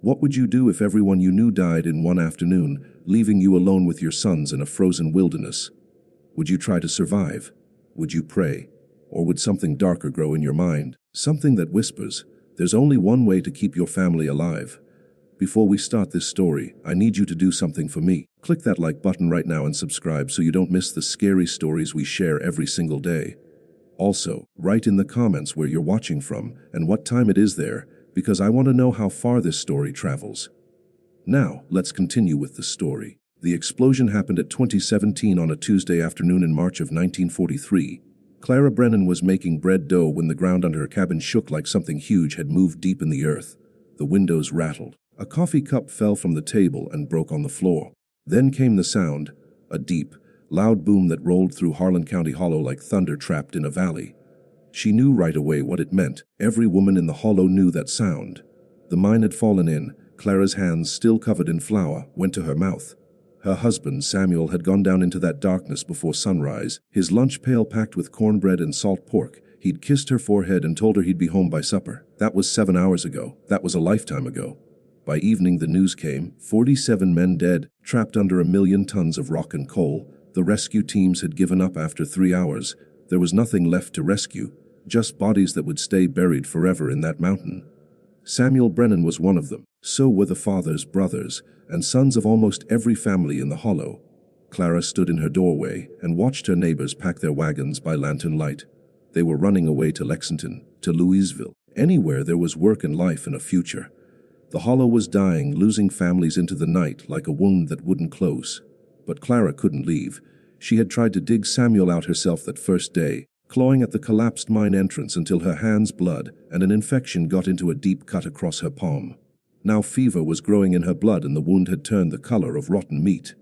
What would you do if everyone you knew died in one afternoon, leaving you alone with your sons in a frozen wilderness? Would you try to survive? Would you pray? Or would something darker grow in your mind? Something that whispers, there's only one way to keep your family alive. Before we start this story, I need you to do something for me. Click that like button right now and subscribe so you don't miss the scary stories we share every single day. Also, write in the comments where you're watching from and what time it is there, because I want to know how far this story travels. Now, let's continue with the story. The explosion happened at 2017 on a Tuesday afternoon in March of 1943. Clara Brennan was making bread dough when the ground under her cabin shook like something huge had moved deep in the earth. The windows rattled. A coffee cup fell from the table and broke on the floor. Then came the sound, a deep, loud boom that rolled through Harlan County Hollow like thunder trapped in a valley. She knew right away what it meant. Every woman in the hollow knew that sound. The mine had fallen in. Clara's hands, still covered in flour, went to her mouth. Her husband, Samuel, had gone down into that darkness before sunrise, his lunch pail packed with cornbread and salt pork. He'd kissed her forehead and told her he'd be home by supper. That was 7 hours ago. That was a lifetime ago. By evening, the news came. 47 men dead, trapped under 1 million tons of rock and coal. The rescue teams had given up after 3 hours. There was nothing left to rescue, just bodies that would stay buried forever in that mountain. Samuel Brennan was one of them. So were the fathers, brothers, and sons of almost every family in the hollow. Clara stood in her doorway and watched her neighbors pack their wagons by lantern light. They were running away to Lexington, to Louisville, anywhere there was work and life and a future. The hollow was dying, losing families into the night like a wound that wouldn't close. But Clara couldn't leave. She had tried to dig Samuel out herself that first day, clawing at the collapsed mine entrance until her hands bled and an infection got into a deep cut across her palm. Now fever was growing in her blood and the wound had turned the color of rotten meat.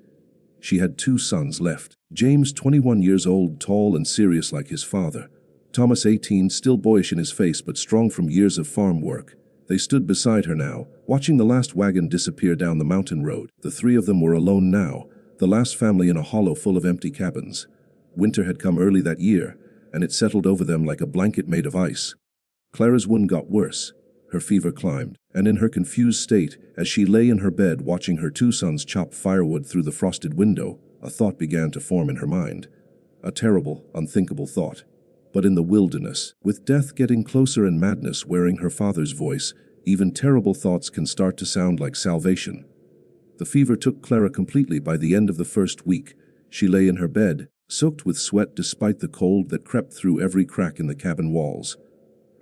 She had 2 sons left. James, 21 years old, tall and serious like his father. Thomas, 18, still boyish in his face but strong from years of farm work. They stood beside her now, watching the last wagon disappear down the mountain road. The 3 of them were alone now, the last family in a hollow full of empty cabins. Winter had come early that year, and it settled over them like a blanket made of ice. Clara's wound got worse. Her fever climbed, and in her confused state, as she lay in her bed watching her 2 sons chop firewood through the frosted window, a thought began to form in her mind. A terrible, unthinkable thought. But in the wilderness, with death getting closer and madness wearing her father's voice, even terrible thoughts can start to sound like salvation. The fever took Clara completely by the end of the first week. She lay in her bed, soaked with sweat despite the cold that crept through every crack in the cabin walls.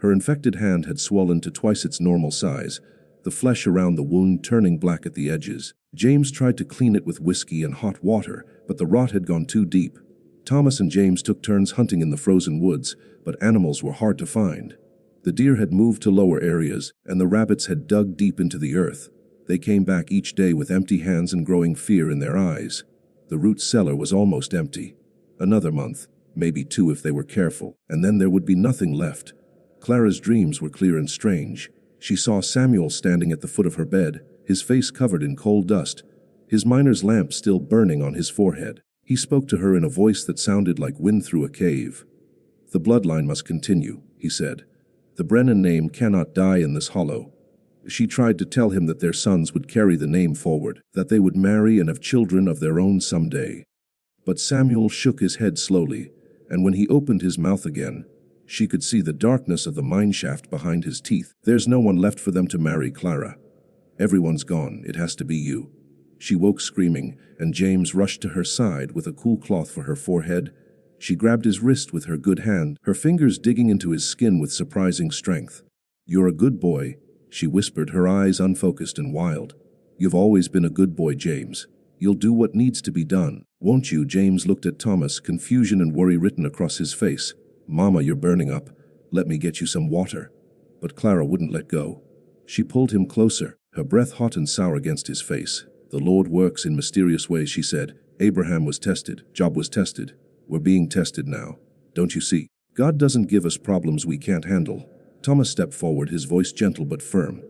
Her infected hand had swollen to twice its normal size, the flesh around the wound turning black at the edges. James tried to clean it with whiskey and hot water, but the rot had gone too deep. Thomas and James took turns hunting in the frozen woods, but animals were hard to find. The deer had moved to lower areas, and the rabbits had dug deep into the earth. They came back each day with empty hands and growing fear in their eyes. The root cellar was almost empty. Another month, maybe 2 if they were careful, and then there would be nothing left. Clara's dreams were clear and strange. She saw Samuel standing at the foot of her bed, his face covered in coal dust, his miner's lamp still burning on his forehead. He spoke to her in a voice that sounded like wind through a cave. "The bloodline must continue," he said. "The Brennan name cannot die in this hollow." She tried to tell him that their sons would carry the name forward, that they would marry and have children of their own someday. But Samuel shook his head slowly, and when he opened his mouth again, she could see the darkness of the mine shaft behind his teeth. "There's no one left for them to marry, Clara. Everyone's gone. It has to be you." She woke screaming, and James rushed to her side with a cool cloth for her forehead. She grabbed his wrist with her good hand, her fingers digging into his skin with surprising strength. "You're a good boy," she whispered, her eyes unfocused and wild. "You've always been a good boy, James. You'll do what needs to be done, won't you?" James looked at Thomas, confusion and worry written across his face. "Mama, you're burning up. Let me get you some water." But Clara wouldn't let go. She pulled him closer, her breath hot and sour against his face. "The Lord works in mysterious ways," she said. "Abraham was tested. Job was tested. We're being tested now. Don't you see? God doesn't give us problems we can't handle." Thomas stepped forward, his voice gentle but firm.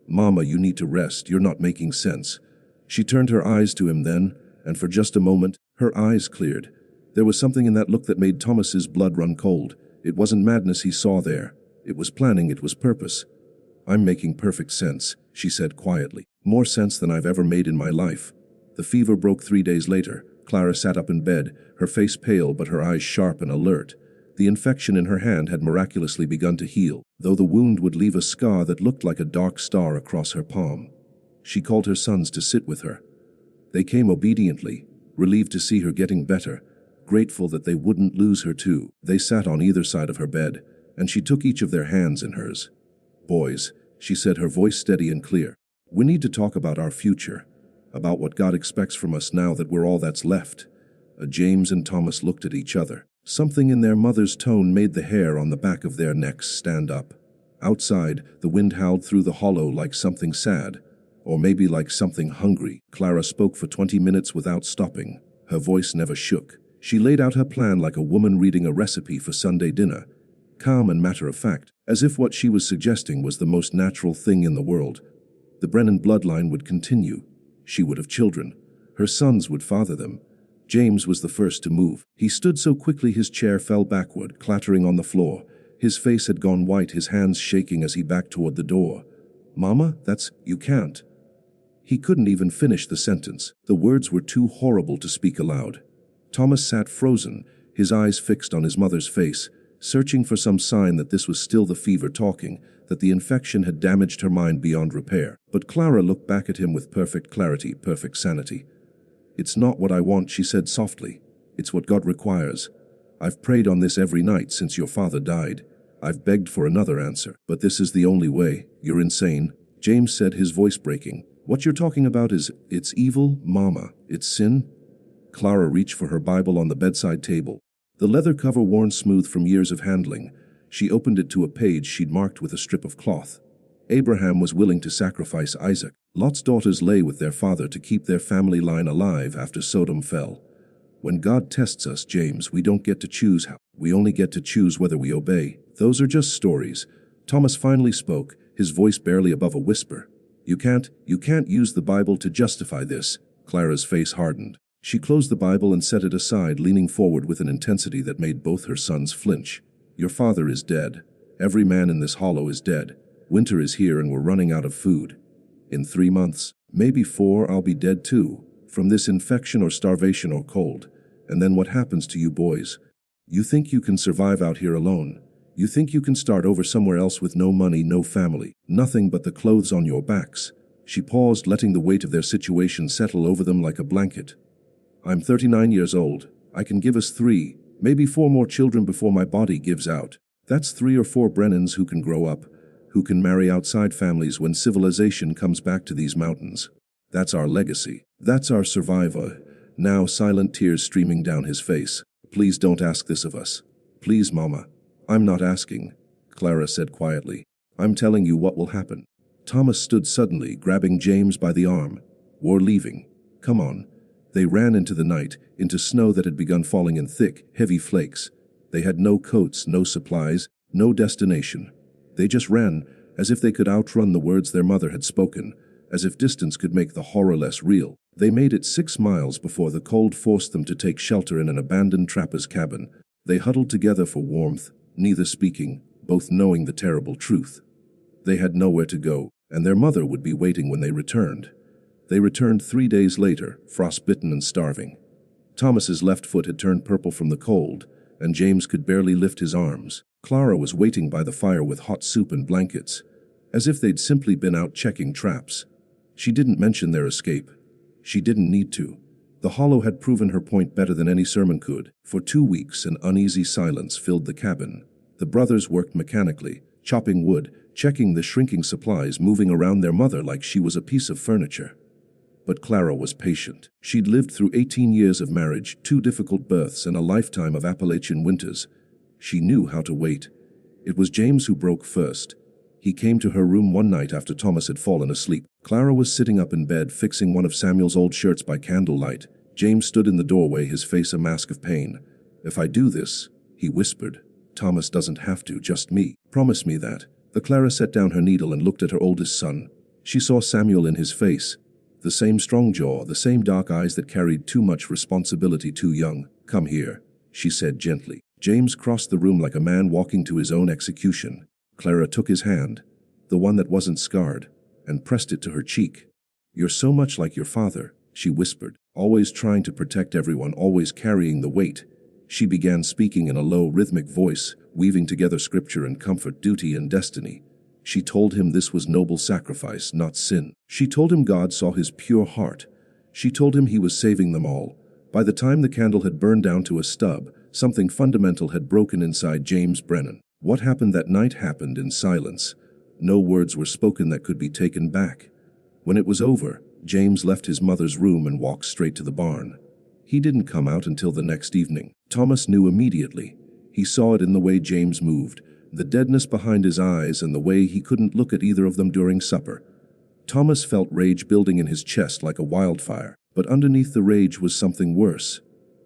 "Mama, you need to rest. You're not making sense." She turned her eyes to him then, and for just a moment, her eyes cleared. There was something in that look that made Thomas's blood run cold. It wasn't madness he saw there. It was planning, it was purpose. "I'm making perfect sense," she said quietly. More sense than I've ever made in my life. The fever broke 3 days later. Clara sat up in bed, her face pale but her eyes sharp and alert. The infection in her hand had miraculously begun to heal, though the wound would leave a scar that looked like a dark star across her palm. She called her sons to sit with her. They came obediently, relieved to see her getting better, grateful that they wouldn't lose her too. They sat on either side of her bed, and she took each of their hands in hers. "Boys," she said, her voice steady and clear, "we need to talk about our future, about what God expects from us now that we're all that's left." James and Thomas looked at each other. Something in their mother's tone made the hair on the back of their necks stand up. Outside, the wind howled through the hollow like something sad, or maybe like something hungry. Clara spoke for 20 minutes without stopping. Her voice never shook. She laid out her plan like a woman reading a recipe for Sunday dinner, calm and matter-of-fact, as if what she was suggesting was the most natural thing in the world. The Brennan bloodline would continue. She would have children. Her sons would father them. James was the first to move. He stood so quickly his chair fell backward, clattering on the floor. His face had gone white, his hands shaking as he backed toward the door. "Mama, you can't." He couldn't even finish the sentence. The words were too horrible to speak aloud. Thomas sat frozen, his eyes fixed on his mother's face, searching for some sign that this was still the fever talking, that the infection had damaged her mind beyond repair. But Clara looked back at him with perfect clarity, perfect sanity. "It's not what I want," she said softly. "It's what God requires. I've prayed on this every night since your father died. I've begged for another answer, but this is the only way." "You're insane," James said, his voice breaking. "What you're talking about it's evil, Mama. It's sin." Clara reached for her Bible on the bedside table, the leather cover worn smooth from years of handling. She opened it to a page she'd marked with a strip of cloth. Abraham was willing to sacrifice Isaac. Lot's daughters lay with their father to keep their family line alive after Sodom fell. When God tests us, James, we don't get to choose how. We only get to choose whether we obey. Those are just stories. Thomas finally spoke, his voice barely above a whisper. You can't use the Bible to justify this." Clara's face hardened. She closed the Bible and set it aside, leaning forward with an intensity that made both her sons flinch. "Your father is dead. Every man in this hollow is dead. Winter is here and we're running out of food. In 3 months, maybe 4, I'll be dead too, from this infection or starvation or cold. And then what happens to you boys? You think you can survive out here alone? You think you can start over somewhere else with no money, no family, nothing but the clothes on your backs?" She paused, letting the weight of their situation settle over them like a blanket. "I'm 39 years old. I can give us 3, maybe 4 more children before my body gives out. That's 3 or 4 Brennans who can grow up, who can marry outside families when civilization comes back to these mountains. That's our legacy. That's our survival." Now silent tears streaming down his face. "Please don't ask this of us. Please, Mama." "I'm not asking," Clara said quietly. "I'm telling you what will happen." Thomas stood suddenly, grabbing James by the arm. "We're leaving. Come on." They ran into the night, into snow that had begun falling in thick, heavy flakes. They had no coats, no supplies, no destination. They just ran, as if they could outrun the words their mother had spoken, as if distance could make the horror less real. They made it 6 miles before the cold forced them to take shelter in an abandoned trapper's cabin. They huddled together for warmth, neither speaking, both knowing the terrible truth. They had nowhere to go, and their mother would be waiting when they returned. They returned 3 days later, frostbitten and starving. Thomas's left foot had turned purple from the cold, and James could barely lift his arms. Clara was waiting by the fire with hot soup and blankets, as if they'd simply been out checking traps. She didn't mention their escape. She didn't need to. The hollow had proven her point better than any sermon could. For 2 weeks, an uneasy silence filled the cabin. The brothers worked mechanically, chopping wood, checking the shrinking supplies, moving around their mother like she was a piece of furniture. But Clara was patient. She'd lived through 18 years of marriage, 2 difficult births, and a lifetime of Appalachian winters. She knew how to wait. It was James who broke first. He came to her room one night after Thomas had fallen asleep. Clara was sitting up in bed, fixing one of Samuel's old shirts by candlelight. James stood in the doorway, his face a mask of pain. "If I do this," he whispered, "Thomas doesn't have to, just me. Promise me that." Clara set down her needle and looked at her oldest son. She saw Samuel in his face. The same strong jaw, the same dark eyes that carried too much responsibility too young. "Come here," she said gently. James crossed the room like a man walking to his own execution. Clara took his hand, the one that wasn't scarred, and pressed it to her cheek. "You're so much like your father," she whispered, "always trying to protect everyone, always carrying the weight." She began speaking in a low, rhythmic voice, weaving together scripture and comfort, duty and destiny. She told him this was noble sacrifice, not sin. She told him God saw his pure heart. She told him he was saving them all. By the time the candle had burned down to a stub, something fundamental had broken inside James Brennan. What happened that night happened in silence. No words were spoken that could be taken back. When it was over, James left his mother's room and walked straight to the barn. He didn't come out until the next evening. Thomas knew immediately. He saw it in the way James moved, the deadness behind his eyes, and the way he couldn't look at either of them during supper. Thomas felt rage building in his chest like a wildfire, but underneath the rage was something worse,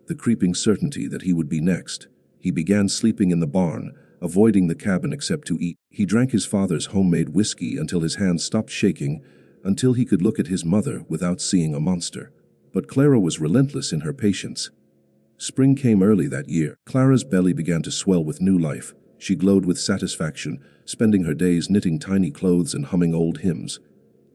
the creeping certainty that he would be next. He began sleeping in the barn, avoiding the cabin except to eat. He drank his father's homemade whiskey until his hands stopped shaking, until he could look at his mother without seeing a monster. But Clara was relentless in her patience. Spring came early that year. Clara's belly began to swell with new life. She glowed with satisfaction, spending her days knitting tiny clothes and humming old hymns.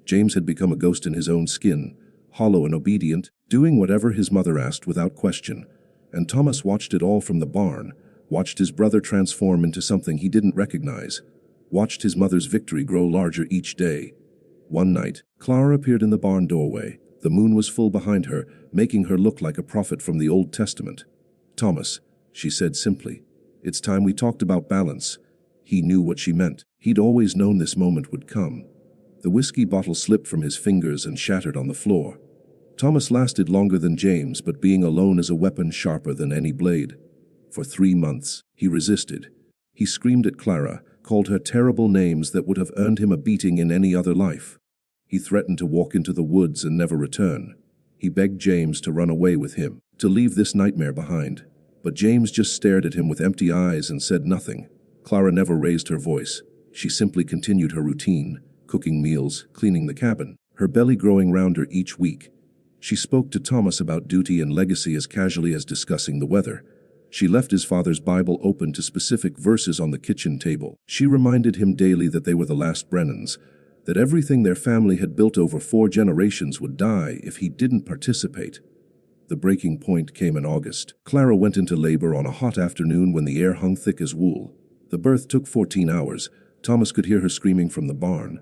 James had become a ghost in his own skin, hollow and obedient, doing whatever his mother asked without question. And Thomas watched it all from the barn, watched his brother transform into something he didn't recognize, watched his mother's victory grow larger each day. One night, Clara appeared in the barn doorway. The moon was full behind her, making her look like a prophet from the Old Testament. "Thomas," she said simply, "it's time we talked about balance." He knew what she meant. He'd always known this moment would come. The whiskey bottle slipped from his fingers and shattered on the floor. Thomas lasted longer than James, but being alone is a weapon sharper than any blade. For 3 months, he resisted. He screamed at Clara, called her terrible names that would have earned him a beating in any other life. He threatened to walk into the woods and never return. He begged James to run away with him, to leave this nightmare behind. But James just stared at him with empty eyes and said nothing. Clara never raised her voice. She simply continued her routine, cooking meals, cleaning the cabin, her belly growing rounder each week. She spoke to Thomas about duty and legacy as casually as discussing the weather. She left his father's Bible open to specific verses on the kitchen table. She reminded him daily that they were the last Brennans, that everything their family had built over 4 generations would die if he didn't participate. The breaking point came in August. Clara went into labor on a hot afternoon when the air hung thick as wool. The birth took 14 hours. Thomas could hear her screaming from the barn,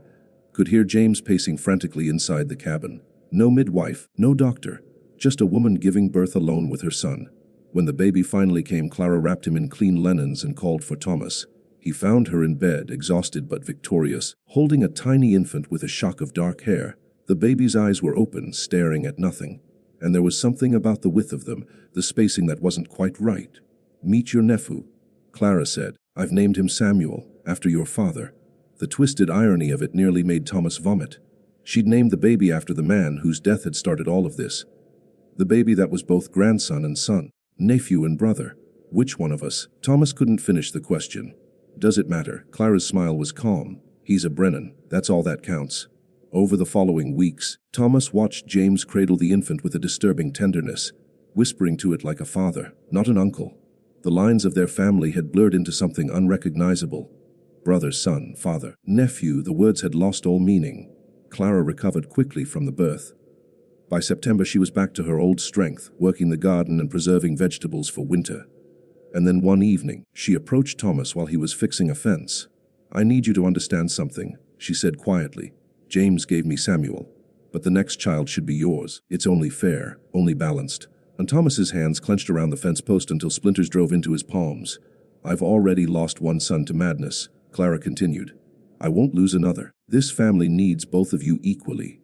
could hear James pacing frantically inside the cabin. No midwife, no doctor, just a woman giving birth alone with her son. When the baby finally came, Clara wrapped him in clean linens and called for Thomas. He found her in bed, exhausted but victorious, holding a tiny infant with a shock of dark hair. The baby's eyes were open, staring at nothing. And there was something about the width of them, the spacing that wasn't quite right. "Meet your nephew," Clara said. "I've named him Samuel, after your father." The twisted irony of it nearly made Thomas vomit. She'd named the baby after the man whose death had started all of this. The baby that was both grandson and son, nephew and brother. Which one of us? Thomas couldn't finish the question. "Does it matter?" Clara's smile was calm. "He's a Brennan. That's all that counts." Over the following weeks, Thomas watched James cradle the infant with a disturbing tenderness, whispering to it like a father, not an uncle. The lines of their family had blurred into something unrecognizable. Brother, son, father, nephew, the words had lost all meaning. Clara recovered quickly from the birth. By September, she was back to her old strength, working the garden and preserving vegetables for winter. And then one evening, she approached Thomas while he was fixing a fence. "I need you to understand something," she said quietly. "James gave me Samuel, but the next child should be yours. It's only fair, only balanced." And Thomas's hands clenched around the fence post until splinters drove into his palms. "I've already lost one son to madness," Clara continued. "I won't lose another. This family needs both of you equally."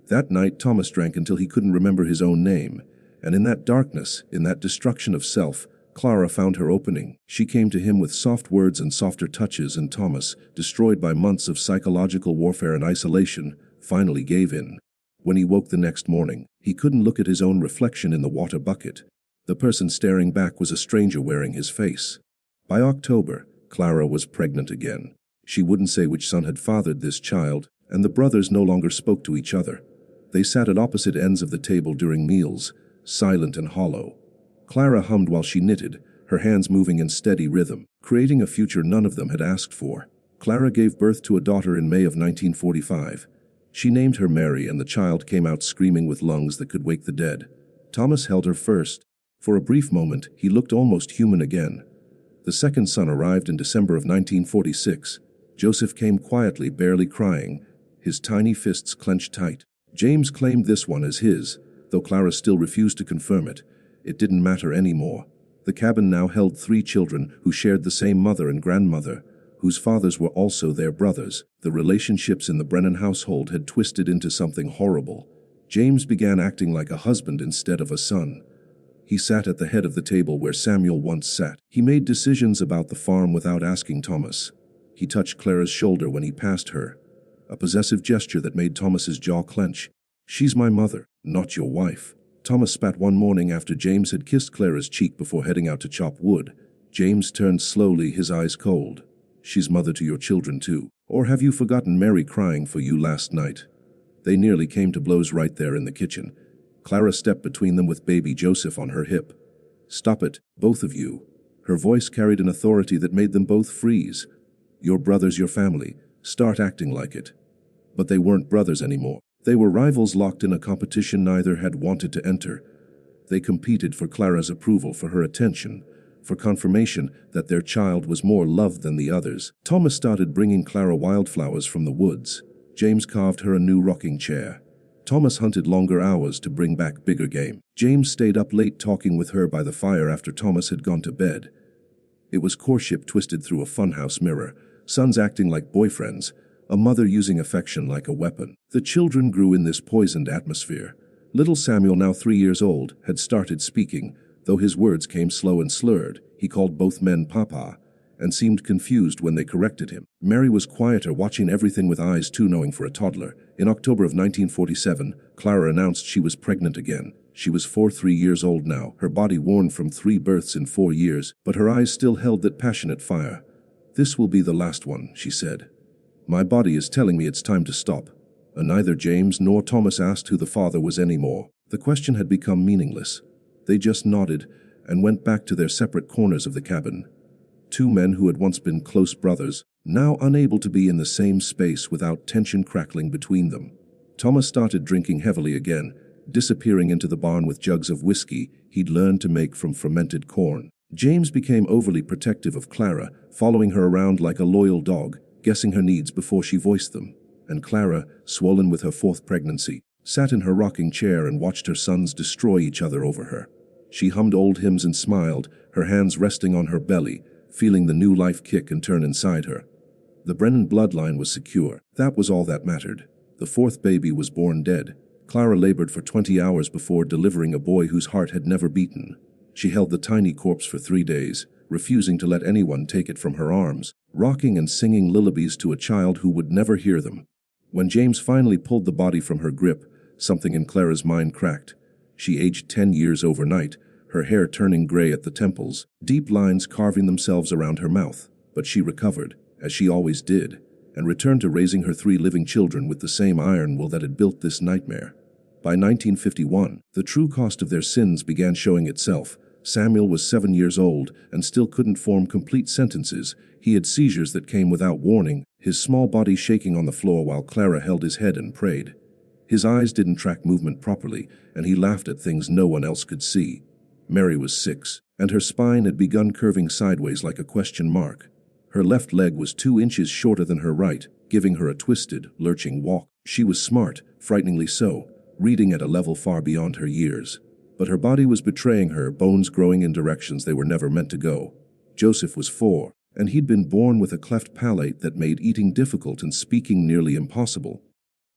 That night, Thomas drank until he couldn't remember his own name. And in that darkness, in that destruction of self, Clara found her opening. She came to him with soft words and softer touches, and Thomas, destroyed by months of psychological warfare and isolation, finally gave in. When he woke the next morning, he couldn't look at his own reflection in the water bucket. The person staring back was a stranger wearing his face. By October, Clara was pregnant again. She wouldn't say which son had fathered this child, and the brothers no longer spoke to each other. They sat at opposite ends of the table during meals, silent and hollow. Clara hummed while she knitted, her hands moving in steady rhythm, creating a future none of them had asked for. Clara gave birth to a daughter in May of 1945. She named her Mary, and the child came out screaming with lungs that could wake the dead. Thomas held her first. For a brief moment, he looked almost human again. The second son arrived in December of 1946. Joseph came quietly, barely crying, his tiny fists clenched tight. James claimed this one as his, though Clara still refused to confirm it. It didn't matter anymore. The cabin now held 3 children who shared the same mother and grandmother, whose fathers were also their brothers. The relationships in the Brennan household had twisted into something horrible. James began acting like a husband instead of a son. He sat at the head of the table where Samuel once sat. He made decisions about the farm without asking Thomas. He touched Clara's shoulder when he passed her, a possessive gesture that made Thomas's jaw clench. "She's my mother, not your wife." Thomas spat one morning after James had kissed Clara's cheek before heading out to chop wood. James turned slowly, his eyes cold. "She's mother to your children too. Or have you forgotten Mary crying for you last night?" They nearly came to blows right there in the kitchen. Clara stepped between them with baby Joseph on her hip. "Stop it, both of you." Her voice carried an authority that made them both freeze. "Your brother's your family. Start acting like it." But they weren't brothers anymore. They were rivals locked in a competition neither had wanted to enter. They competed for Clara's approval, for her attention, for confirmation that their child was more loved than the others. Thomas started bringing Clara wildflowers from the woods. James carved her a new rocking chair. Thomas hunted longer hours to bring back bigger game. James stayed up late talking with her by the fire after Thomas had gone to bed. It was courtship twisted through a funhouse mirror, sons acting like boyfriends, a mother using affection like a weapon. The children grew in this poisoned atmosphere. Little Samuel, now 3 years old, had started speaking, though his words came slow and slurred. He called both men Papa, and seemed confused when they corrected him. Mary was quieter, watching everything with eyes too knowing for a toddler. In October of 1947, Clara announced she was pregnant again. She was 3 years old now, her body worn from 3 births in 4 years, but her eyes still held that passionate fire. "This will be the last one," she said. "My body is telling me it's time to stop." And neither James nor Thomas asked who the father was anymore. The question had become meaningless. They just nodded and went back to their separate corners of the cabin. 2 men who had once been close brothers, now unable to be in the same space without tension crackling between them. Thomas started drinking heavily again, disappearing into the barn with jugs of whiskey he'd learned to make from fermented corn. James became overly protective of Clara, following her around like a loyal dog, guessing her needs before she voiced them. And Clara, swollen with her 4th pregnancy, sat in her rocking chair and watched her sons destroy each other over her. She hummed old hymns and smiled, her hands resting on her belly, feeling the new life kick and turn inside her. The Brennan bloodline was secure. That was all that mattered. The 4th baby was born dead. Clara labored for 20 hours before delivering a boy whose heart had never beaten. She held the tiny corpse for 3 days, refusing to let anyone take it from her arms, rocking and singing lullabies to a child who would never hear them. When James finally pulled the body from her grip, something in Clara's mind cracked. She aged 10 years overnight, her hair turning gray at the temples, deep lines carving themselves around her mouth. But she recovered, as she always did, and returned to raising her 3 living children with the same iron will that had built this nightmare. By 1951, the true cost of their sins began showing itself. Samuel was 7 years old and still couldn't form complete sentences. He had seizures that came without warning, his small body shaking on the floor while Clara held his head and prayed. His eyes didn't track movement properly, and he laughed at things no one else could see. Mary was 6, and her spine had begun curving sideways like a question mark. Her left leg was 2 inches shorter than her right, giving her a twisted, lurching walk. She was smart, frighteningly so, reading at a level far beyond her years. But her body was betraying her, bones growing in directions they were never meant to go. Joseph was 4, and he'd been born with a cleft palate that made eating difficult and speaking nearly impossible.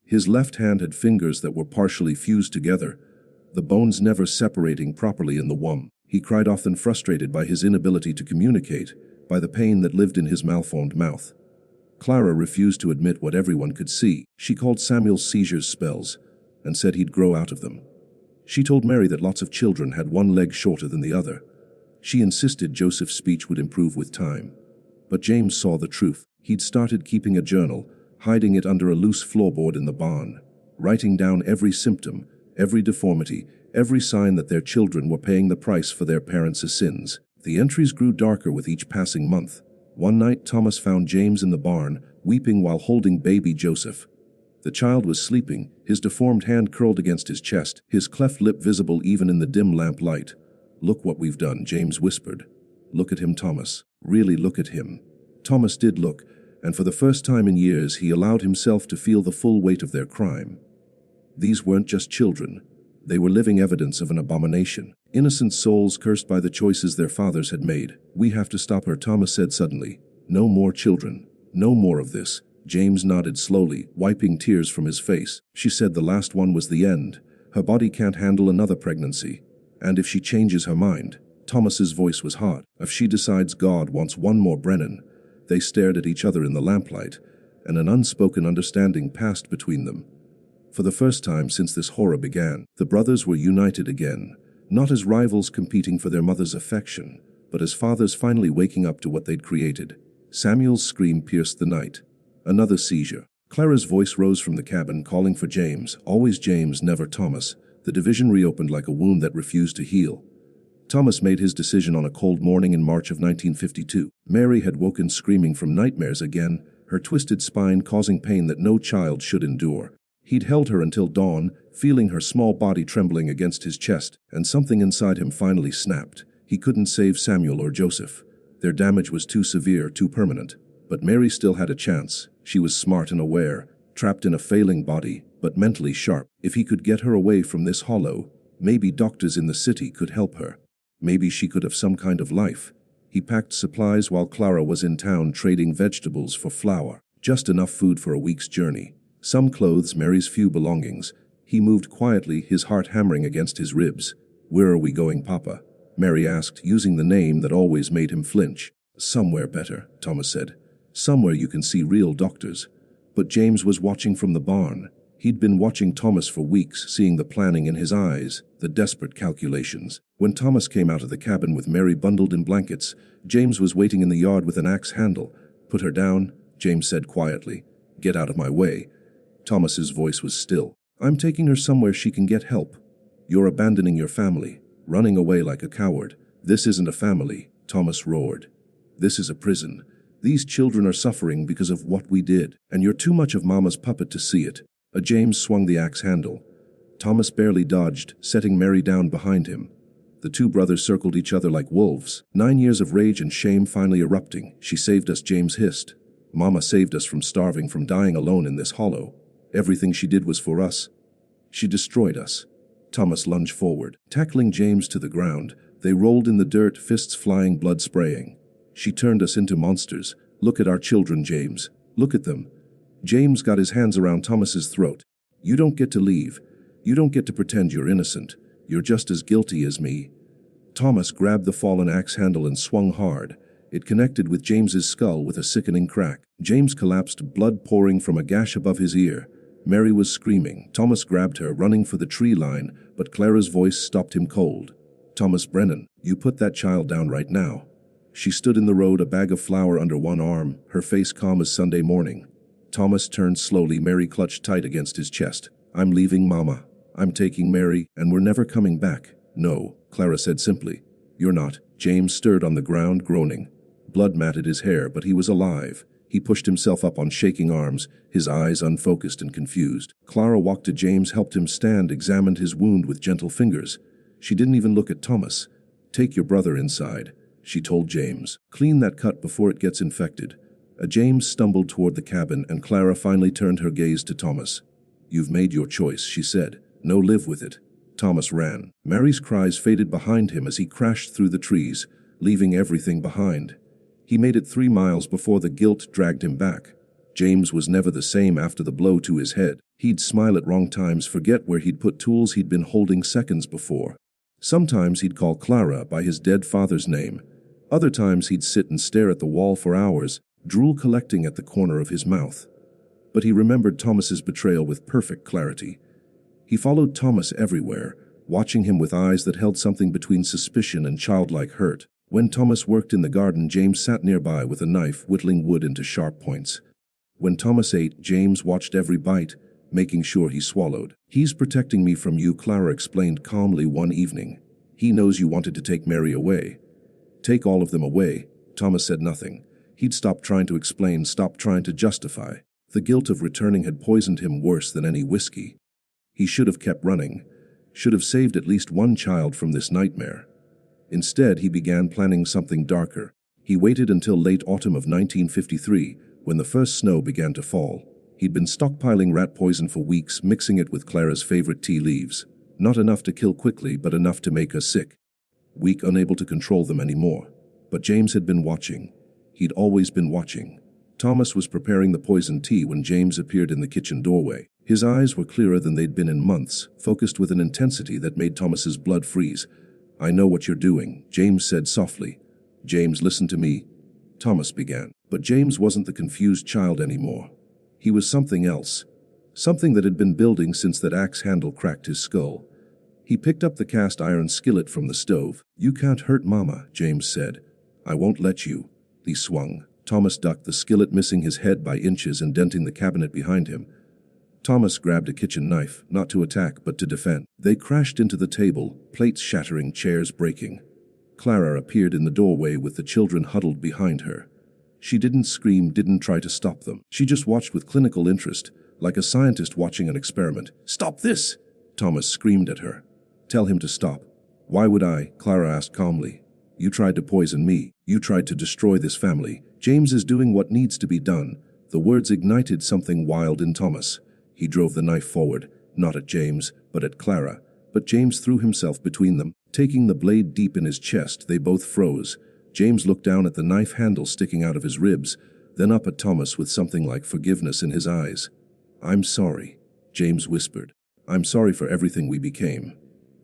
His left hand had fingers that were partially fused together, the bones never separating properly in the womb. He cried, often frustrated by his inability to communicate, by the pain that lived in his malformed mouth. Clara refused to admit what everyone could see. She called Samuel's seizures spells, and said he'd grow out of them. She told Mary that lots of children had one leg shorter than the other. She insisted Joseph's speech would improve with time. But James saw the truth. He'd started keeping a journal, hiding it under a loose floorboard in the barn, writing down every symptom, every deformity, every sign that their children were paying the price for their parents' sins. The entries grew darker with each passing month. One night Thomas found James in the barn, weeping while holding baby Joseph. The child was sleeping, his deformed hand curled against his chest, his cleft lip visible even in the dim lamplight. "Look what we've done," James whispered. "Look at him, Thomas. Really look at him." Thomas did look, and for the first time in years he allowed himself to feel the full weight of their crime. These weren't just children. They were living evidence of an abomination. Innocent souls cursed by the choices their fathers had made. "We have to stop her," Thomas said suddenly. "No more children. No more of this." James nodded slowly, wiping tears from his face. "She said the last one was the end. Her body can't handle another pregnancy. And if she changes her mind," Thomas's voice was hard, "if she decides God wants one more Brennan." They stared at each other in the lamplight, and an unspoken understanding passed between them. For the first time since this horror began, the brothers were united again, not as rivals competing for their mother's affection, but as fathers finally waking up to what they'd created. Samuel's scream pierced the night. Another seizure. Clara's voice rose from the cabin, calling for James. Always James, never Thomas. The division reopened like a wound that refused to heal. Thomas made his decision on a cold morning in March of 1952. Mary had woken screaming from nightmares again, her twisted spine causing pain that no child should endure. He'd held her until dawn, feeling her small body trembling against his chest, and something inside him finally snapped. He couldn't save Samuel or Joseph. Their damage was too severe, too permanent. But Mary still had a chance. She was smart and aware, trapped in a failing body, but mentally sharp. If he could get her away from this hollow, maybe doctors in the city could help her. Maybe she could have some kind of life. He packed supplies while Clara was in town trading vegetables for flour. Just enough food for a week's journey. Some clothes, Mary's few belongings. He moved quietly, his heart hammering against his ribs. "Where are we going, Papa?" Mary asked, using the name that always made him flinch. "Somewhere better," Thomas said. "Somewhere you can see real doctors." But James was watching from the barn. He'd been watching Thomas for weeks, seeing the planning in his eyes, the desperate calculations. When Thomas came out of the cabin with Mary bundled in blankets, James was waiting in the yard with an axe handle. "Put her down," James said quietly. "Get out of my way." Thomas's voice was still. "I'm taking her somewhere she can get help." "You're abandoning your family, running away like a coward." "This isn't a family," Thomas roared. "This is a prison. These children are suffering because of what we did, and you're too much of Mama's puppet to see it." James swung the axe handle. Thomas barely dodged, setting Mary down behind him. The two brothers circled each other like wolves, 9 years of rage and shame finally erupting. "She saved us," James hissed. "Mama saved us from starving, from dying alone in this hollow. Everything she did was for us. She destroyed us." Thomas lunged forward, tackling James to the ground. They rolled in the dirt, fists flying, blood spraying. "She turned us into monsters. Look at our children, James. Look at them." James got his hands around Thomas's throat. "You don't get to leave. You don't get to pretend you're innocent. You're just as guilty as me." Thomas grabbed the fallen axe handle and swung hard. It connected with James's skull with a sickening crack. James collapsed, blood pouring from a gash above his ear. Mary was screaming. Thomas grabbed her, running for the tree line, but Clara's voice stopped him cold. "Thomas Brennan, you put that child down right now." She stood in the road, a bag of flour under one arm, her face calm as Sunday morning. Thomas turned slowly, Mary clutched tight against his chest. "I'm leaving, Mama. I'm taking Mary, and we're never coming back." "No," Clara said simply. "You're not." James stirred on the ground, groaning. Blood matted his hair, but he was alive. He pushed himself up on shaking arms, his eyes unfocused and confused. Clara walked to James, helped him stand, examined his wound with gentle fingers. She didn't even look at Thomas. "Take your brother inside," she told James. "Clean that cut before it gets infected." James stumbled toward the cabin, and Clara finally turned her gaze to Thomas. "You've made your choice," she said. "No, live with it." Thomas ran. Mary's cries faded behind him as he crashed through the trees, leaving everything behind. He made it 3 miles before the guilt dragged him back. James was never the same after the blow to his head. He'd smile at wrong times, forget where he'd put tools he'd been holding seconds before. Sometimes he'd call Clara by his dead father's name. Other times he'd sit and stare at the wall for hours, drool collecting at the corner of his mouth. But he remembered Thomas's betrayal with perfect clarity. He followed Thomas everywhere, watching him with eyes that held something between suspicion and childlike hurt. When Thomas worked in the garden, James sat nearby with a knife, whittling wood into sharp points. When Thomas ate, James watched every bite, making sure he swallowed. "He's protecting me from you," Clara explained calmly one evening. "He knows you wanted to take Mary away." "Take all of them away." Thomas said nothing. He'd stopped trying to explain, stopped trying to justify. The guilt of returning had poisoned him worse than any whiskey. He should have kept running, should have saved at least one child from this nightmare. Instead, he began planning something darker. He waited until late autumn of 1953, when the first snow began to fall. He'd been stockpiling rat poison for weeks, mixing it with Clara's favorite tea leaves. Not enough to kill quickly, but enough to make her sick. Weak, unable to control them anymore. But James had been watching. He'd always been watching. Thomas was preparing the poison tea when James appeared in the kitchen doorway. His eyes were clearer than they'd been in months, focused with an intensity that made Thomas's blood freeze. "I know what you're doing," James said softly. "James, listen to me," Thomas began. But James wasn't the confused child anymore. He was something else. Something that had been building since that axe handle cracked his skull. He picked up the cast iron skillet from the stove. "You can't hurt Mama," James said. "I won't let you." He swung. Thomas ducked, the skillet missing his head by inches and denting the cabinet behind him. Thomas grabbed a kitchen knife, not to attack but to defend. They crashed into the table, plates shattering, chairs breaking. Clara appeared in the doorway with the children huddled behind her. She didn't scream, didn't try to stop them. She just watched with clinical interest, like a scientist watching an experiment. "Stop this!" Thomas screamed at her. "Tell him to stop." "Why would I?" Clara asked calmly. "You tried to poison me. You tried to destroy this family. James is doing what needs to be done." The words ignited something wild in Thomas. He drove the knife forward, not at James, but at Clara. But James threw himself between them, taking the blade deep in his chest. They both froze. James looked down at the knife handle sticking out of his ribs, then up at Thomas with something like forgiveness in his eyes. "I'm sorry," James whispered. "I'm sorry for everything we became."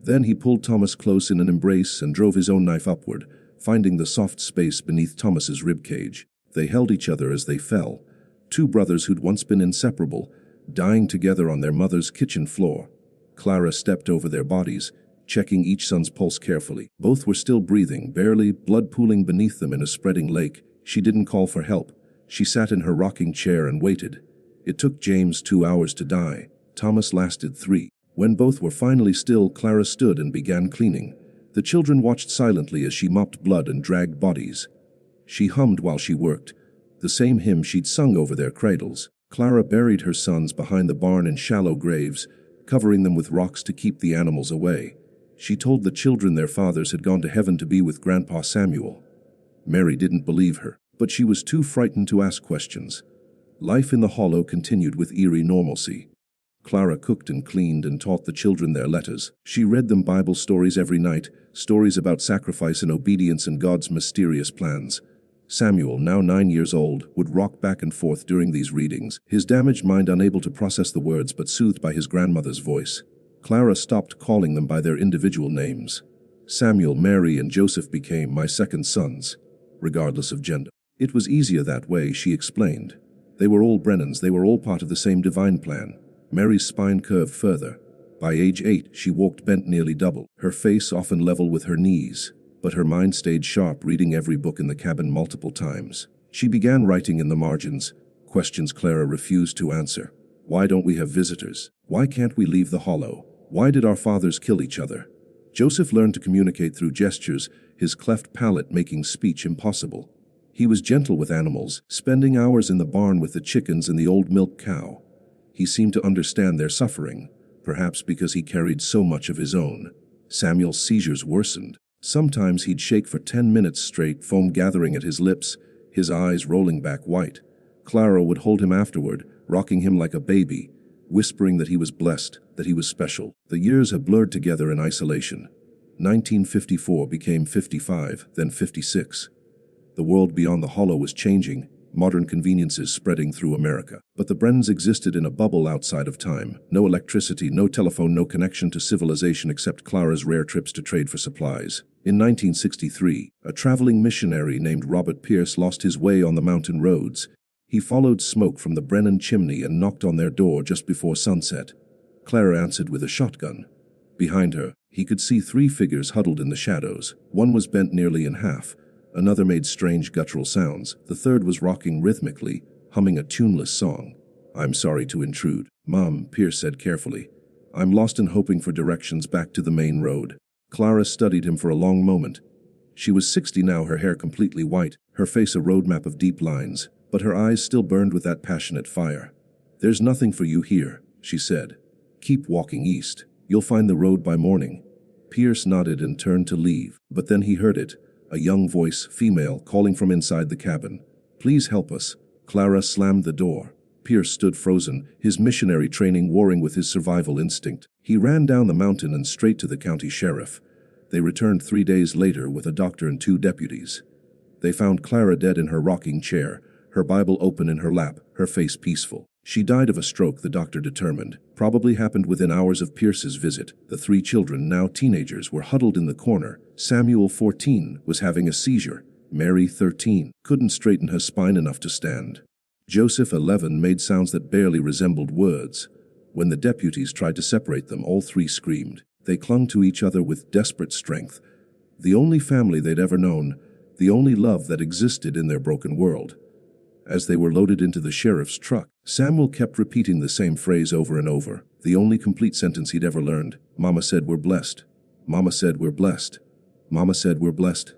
Then he pulled Thomas close in an embrace and drove his own knife upward, finding the soft space beneath Thomas's ribcage. They held each other as they fell. Two brothers who'd once been inseparable, dying together on their mother's kitchen floor. Clara stepped over their bodies, checking each son's pulse carefully. Both were still breathing, barely, blood pooling beneath them in a spreading lake. She didn't call for help. She sat in her rocking chair and waited. It took James 2 hours to die. Thomas lasted 3. When both were finally still, Clara stood and began cleaning. The children watched silently as she mopped blood and dragged bodies. She hummed while she worked, the same hymn she'd sung over their cradles. Clara buried her sons behind the barn in shallow graves, covering them with rocks to keep the animals away. She told the children their fathers had gone to heaven to be with Grandpa Samuel. Mary didn't believe her, but she was too frightened to ask questions. Life in the hollow continued with eerie normalcy. Clara cooked and cleaned and taught the children their letters. She read them Bible stories every night, stories about sacrifice and obedience and God's mysterious plans. Samuel, now 9 years old, would rock back and forth during these readings, his damaged mind unable to process the words but soothed by his grandmother's voice. Clara stopped calling them by their individual names. Samuel, Mary, and Joseph became my second sons, regardless of gender. It was easier that way, she explained. They were all Brennans, they were all part of the same divine plan. Mary's spine curved further. By age 8, she walked bent nearly double, her face often level with her knees. But her mind stayed sharp, reading every book in the cabin multiple times. She began writing in the margins, questions Clara refused to answer. Why don't we have visitors? Why can't we leave the hollow? Why did our fathers kill each other? Joseph learned to communicate through gestures, his cleft palate making speech impossible. He was gentle with animals, spending hours in the barn with the chickens and the old milk cow. He seemed to understand their suffering, perhaps because he carried so much of his own. Samuel's seizures worsened. Sometimes he'd shake for 10 minutes straight, foam gathering at his lips, his eyes rolling back white. Clara would hold him afterward, rocking him like a baby, whispering that he was blessed, that he was special. The years had blurred together in isolation. 1954 became 55, then 56. The world beyond the hollow was changing, modern conveniences spreading through America. But the Brennans existed in a bubble outside of time. No electricity, no telephone, no connection to civilization except Clara's rare trips to trade for supplies. In 1963, a traveling missionary named Robert Pierce lost his way on the mountain roads. He followed smoke from the Brennan chimney and knocked on their door just before sunset. Clara answered with a shotgun. Behind her, he could see 3 figures huddled in the shadows. One was bent nearly in half. Another made strange guttural sounds. The third was rocking rhythmically, humming a tuneless song. "I'm sorry to intrude, Mom," Pierce said carefully. "I'm lost and hoping for directions back to the main road." Clara studied him for a long moment. She was 60 now, her hair completely white, her face a roadmap of deep lines, but her eyes still burned with that passionate fire. "There's nothing for you here," she said. "Keep walking east. You'll find the road by morning." Pierce nodded and turned to leave, but then he heard it, a young voice, female, calling from inside the cabin. "Please help us." Clara slammed the door. Pierce stood frozen, his missionary training warring with his survival instinct. He ran down the mountain and straight to the county sheriff. They returned 3 days later with a doctor and 2 deputies. They found Clara dead in her rocking chair, her Bible open in her lap, her face peaceful. She died of a stroke, the doctor determined. Probably happened within hours of Pierce's visit. The 3 children, now teenagers, were huddled in the corner. Samuel, 14, was having a seizure. Mary, 13, couldn't straighten her spine enough to stand. Joseph, 11, made sounds that barely resembled words. When the deputies tried to separate them, all 3 screamed. They clung to each other with desperate strength. The only family they'd ever known, the only love that existed in their broken world. As they were loaded into the sheriff's truck, Samuel kept repeating the same phrase over and over, the only complete sentence he'd ever learned. "Mama said we're blessed. Mama said we're blessed. Mama said we're blessed."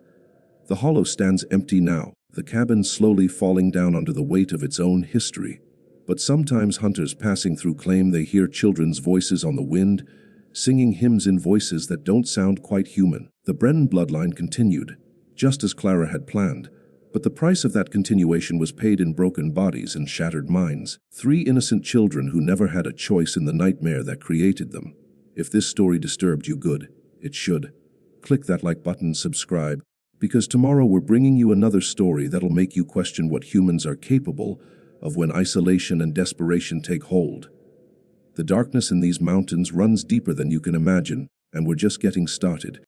The hollow stands empty now, the cabin slowly falling down under the weight of its own history. But sometimes hunters passing through claim they hear children's voices on the wind, singing hymns in voices that don't sound quite human. The Brennan bloodline continued, just as Clara had planned, but the price of that continuation was paid in broken bodies and shattered minds. 3 innocent children who never had a choice in the nightmare that created them. If this story disturbed you, good, it should. Click that like button, subscribe, because tomorrow we're bringing you another story that'll make you question what humans are capable of when isolation and desperation take hold. The darkness in these mountains runs deeper than you can imagine, and we're just getting started.